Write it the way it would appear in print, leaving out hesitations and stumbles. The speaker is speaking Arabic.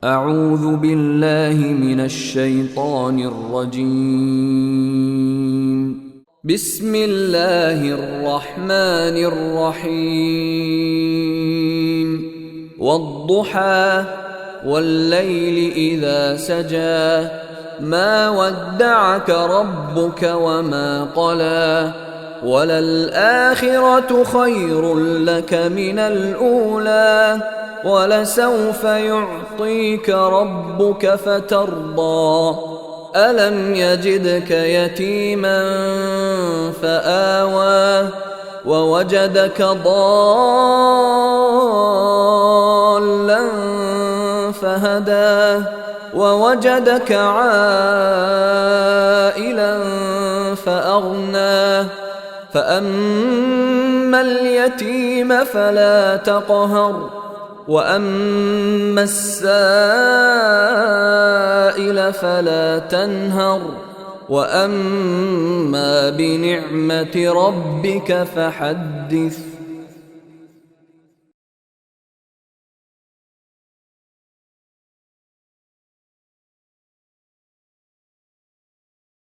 أعوذ بالله من الشيطان الرجيم. بسم الله الرحمن الرحيم. والضحى والليل إذا سجى ما ودعك ربك وما قلى وللآخرة خير لك من الأولى ولسوف يعطيك ربك فترضى ألم يجدك يتيما فآوى ووجدك ضالا فهدى ووجدك عائلا فأغنى فأما اليتيم فلا تقهر وأما السائل فلا تنهر وأما بنعمة ربك فحدث.